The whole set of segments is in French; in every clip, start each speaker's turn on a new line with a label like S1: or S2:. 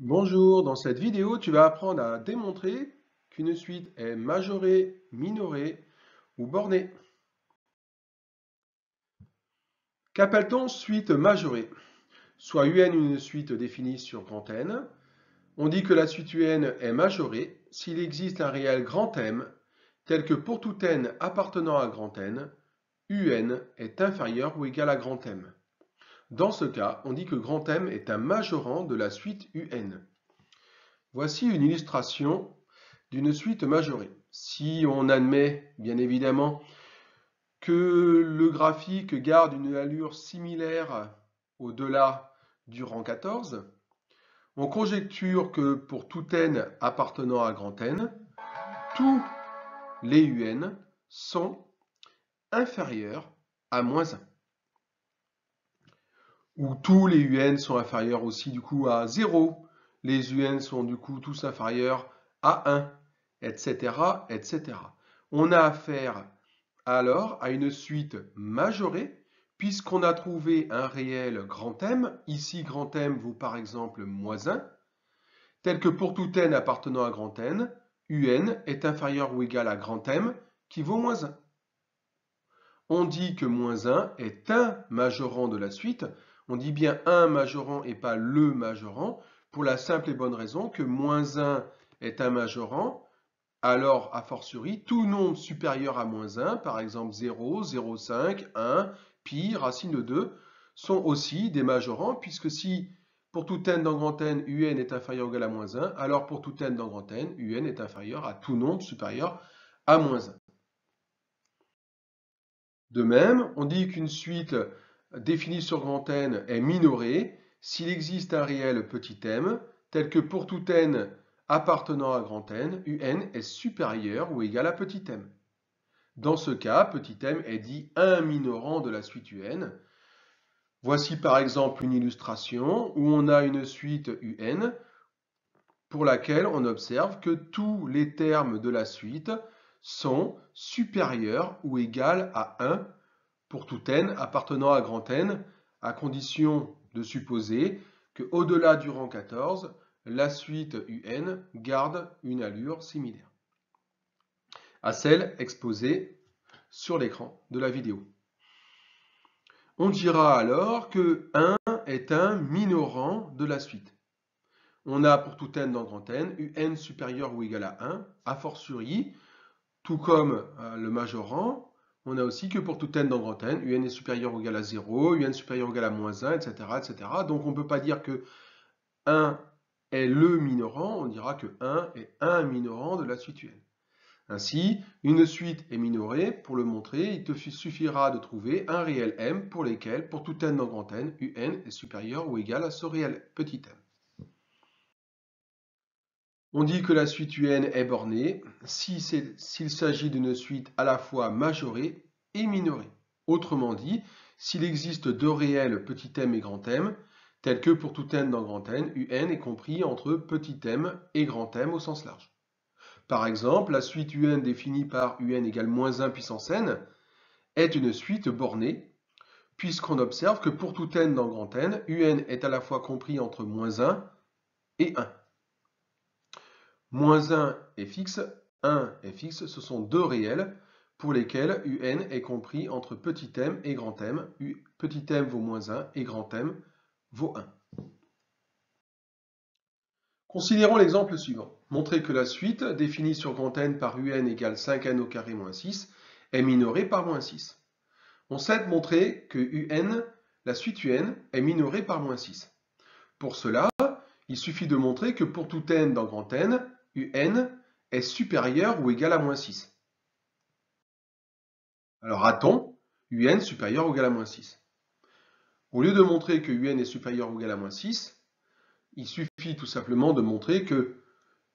S1: Bonjour, dans cette vidéo, tu vas apprendre à démontrer qu'une suite est majorée, minorée ou bornée. Qu'appelle-t-on suite majorée? Soit UN une suite définie sur grand N, on dit que la suite UN est majorée s'il existe un réel grand M, tel que pour tout N appartenant à grand N, UN est inférieur ou égal à grand M. Dans ce cas, on dit que grand M est un majorant de la suite UN. Voici une illustration d'une suite majorée. Si on admet, bien évidemment, que le graphique garde une allure similaire au-delà du rang 14, on conjecture que pour tout n appartenant à grand N, tous les UN sont inférieurs à moins 1. Ou tous les UN sont inférieurs aussi du coup à 0. Les UN sont du coup tous inférieurs à 1, etc., etc. On a affaire alors à une suite majorée, puisqu'on a trouvé un réel grand M, ici grand M vaut par exemple -1, tel que pour tout n appartenant à grand N, UN est inférieur ou égal à grand M qui vaut -1. On dit que -1 est un majorant de la suite, on dit bien un majorant et pas le majorant, pour la simple et bonne raison que -1 est un majorant, alors, a fortiori, tout nombre supérieur à -1, par exemple 0, 0,5, 1, pi, racine de 2, sont aussi des majorants, puisque si pour tout n dans grand N, UN est inférieur ou égal à -1, alors pour tout n dans grand N, UN est inférieur à tout nombre supérieur à -1. De même, on dit qu'une suite définie sur grand N est minorée s'il existe un réel petit m, tel que pour tout n appartenant à grand N, UN est supérieur ou égal à petit m. Dans ce cas, petit m est dit un minorant de la suite UN. Voici par exemple une illustration où on a une suite UN pour laquelle on observe que tous les termes de la suite sont supérieurs ou égaux à 1 pour tout n appartenant à grand N, à condition de supposer qu'au-delà du rang 14, la suite UN garde une allure similaire à celle exposée sur l'écran de la vidéo. On dira alors que 1 est un minorant de la suite. On a pour tout n dans grand N, UN supérieur ou égal à 1, a fortiori, tout comme le majorant, on a aussi que pour tout n dans grand N, UN est supérieur ou égal à 0, UN supérieur ou égal à -1, etc., etc. Donc on ne peut pas dire que 1 est le minorant, on dira que 1 est un minorant de la suite UN. Ainsi, une suite est minorée. Pour le montrer, il te suffira de trouver un réel M pour lesquels, pour tout n dans grand N, UN est supérieur ou égal à ce réel petit m. On dit que la suite UN est bornée s'il s'agit d'une suite à la fois majorée et minorée. Autrement dit, s'il existe deux réels petit m et grand M, tels que pour tout n dans grand N, UN est compris entre petit m et grand M au sens large. Par exemple, la suite UN définie par UN égale -1 puissance n est une suite bornée, puisqu'on observe que pour tout n dans grand N, UN est à la fois compris entre -1 et 1. -1 est fixe, 1 est fixe, ce sont deux réels pour lesquels UN est compris entre petit m et grand M. Petit m vaut -1 et grand M vaut 1. Considérons l'exemple suivant. Montrer que la suite, définie sur grand N par UN égale 5n au carré moins 6, est minorée par -6. On sait montrer que UN, la suite UN, est minorée par -6. Pour cela, il suffit de montrer que pour tout n dans grand N, UN est supérieur ou égal à -6. Alors a-t-on UN supérieur ou égal à -6? Au lieu de montrer que UN est supérieur ou égal à -6, il suffit tout simplement de montrer que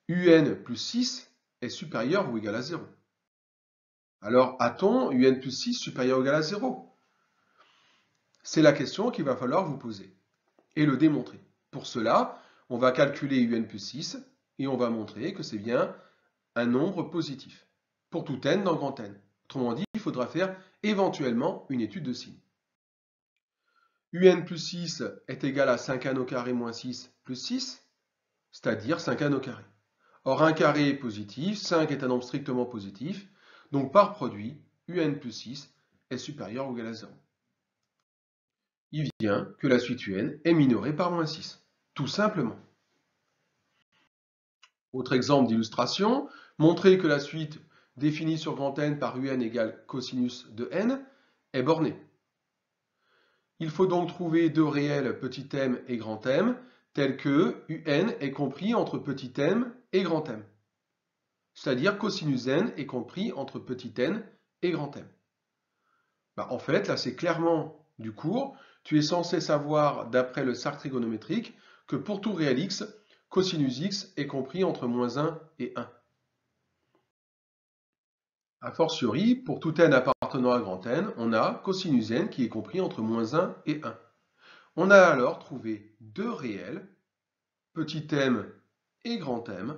S1: UN plus 6 est supérieur ou égal à 0. Alors a-t-on UN plus 6 supérieur ou égal à 0? C'est la question qu'il va falloir vous poser et le démontrer. Pour cela, on va calculer UN plus 6 et on va montrer que c'est bien un nombre positif pour tout n dans grand N. Autrement dit, il faudra faire éventuellement une étude de signe. UN plus 6 est égal à 5n au carré moins 6 plus 6. c'est-à-dire 5n au carré. Or, un carré est positif, 5 est un nombre strictement positif, donc par produit, un plus 6 est supérieur ou égal à 0. Il vient que la suite un est minorée par moins 6, tout simplement. Autre exemple d'illustration, montrer que la suite définie sur grand N par un égale cosinus de n est bornée. Il faut donc trouver deux réels petit m et grand M tels que un est compris entre petit m et grand M. C'est-à-dire cosinus n est compris entre petit n et grand M. En fait, là c'est clairement du cours. Tu es censé savoir, d'après le cercle trigonométrique, que pour tout réel x, cosinus x est compris entre moins 1 et 1. A fortiori, pour tout n appartenant à grand N, on a cosinus n qui est compris entre moins 1 et 1. On a alors trouvé deux réels, petit m et grand M,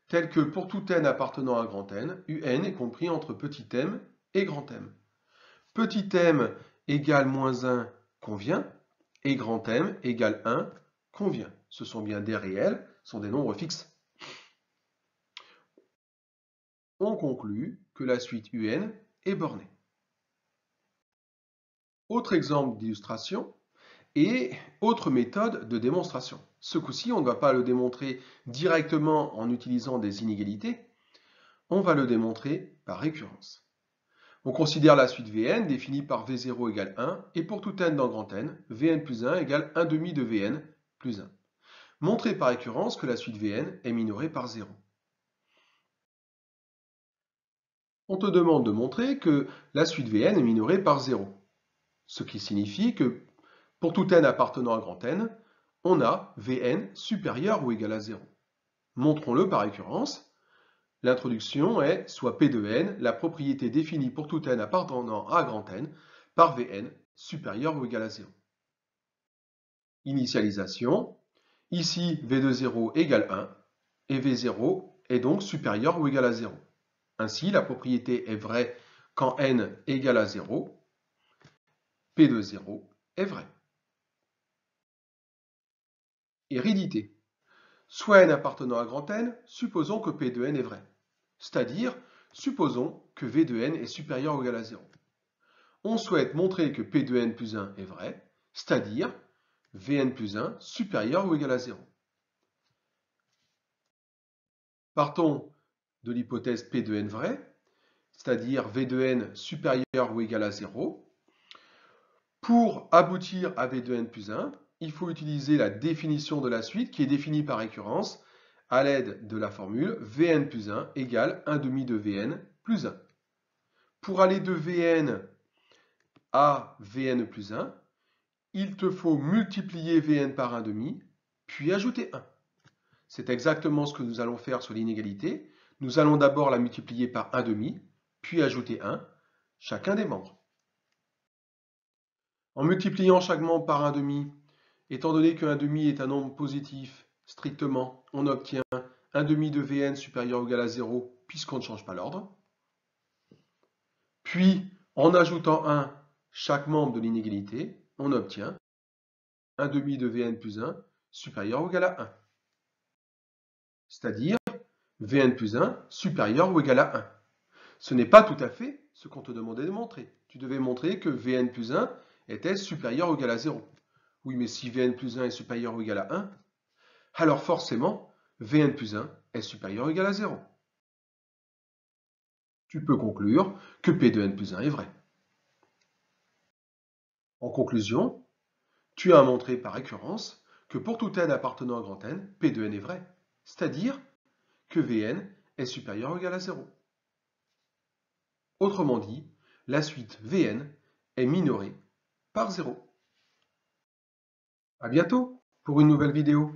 S1: tels que pour tout n appartenant à grand N, un est compris entre petit m et grand M. Petit m égale moins 1 convient, et grand M égale 1 convient. Ce sont bien des réels, ce sont des nombres fixes. On conclut que la suite un est bornée. Autre exemple d'illustration et autre méthode de démonstration. Ce coup-ci, on ne va pas le démontrer directement en utilisant des inégalités, on va le démontrer par récurrence. On considère la suite Vn définie par V0 égale 1 et pour tout n dans grand N, Vn plus 1 égale 1 demi de Vn plus 1. Montrer par récurrence que la suite Vn est minorée par 0. On te demande de montrer que la suite Vn est minorée par 0. Ce qui signifie que pour tout n appartenant à grand N, on a Vn supérieur ou égal à 0. Montrons-le par récurrence. L'introduction est soit P de n, la propriété définie pour tout n appartenant à grand N, par Vn supérieur ou égal à 0. Initialisation. Ici, V de 0 égale 1, et V0 est donc supérieur ou égal à 0. Ainsi, la propriété est vraie quand n égale à 0, P de 0 est vrai. Hérédité. Soit n appartenant à grand N, supposons que P de n est vrai. C'est-à-dire, supposons que V de n est supérieur ou égal à 0. On souhaite montrer que P de n plus 1 est vrai, c'est-à-dire Vn plus 1 supérieur ou égal à 0. Partons de l'hypothèse P de n vrai, c'est-à-dire V de n supérieur ou égal à 0. Pour aboutir à V de n plus 1, il faut utiliser la définition de la suite qui est définie par récurrence à l'aide de la formule Vn plus 1 égale 1 demi de Vn plus 1. Pour aller de Vn à Vn plus 1, il te faut multiplier Vn par 1 demi, puis ajouter 1. C'est exactement ce que nous allons faire sur l'inégalité. Nous allons d'abord la multiplier par 1 demi, puis ajouter 1, chacun des membres. En multipliant chaque membre par 1 demi, étant donné que 1 demi est un nombre positif, strictement, on obtient 1 demi de Vn supérieur ou égal à 0, puisqu'on ne change pas l'ordre. Puis, en ajoutant 1 chaque membre de l'inégalité, on obtient 1 demi de Vn plus 1 supérieur ou égal à 1. C'est-à-dire Vn plus 1 supérieur ou égal à 1. Ce n'est pas tout à fait ce qu'on te demandait de montrer. Tu devais montrer que Vn plus 1 était supérieur ou égal à 0. Oui, mais si Vn plus 1 est supérieur ou égal à 1, alors forcément, Vn plus 1 est supérieur ou égal à 0. Tu peux conclure que P de n plus 1 est vrai. En conclusion, tu as montré par récurrence que pour tout n appartenant à grand N, P de n est vrai, c'est-à-dire que Vn est supérieur ou égal à 0. Autrement dit, la suite Vn est minorée par 0. À bientôt pour une nouvelle vidéo.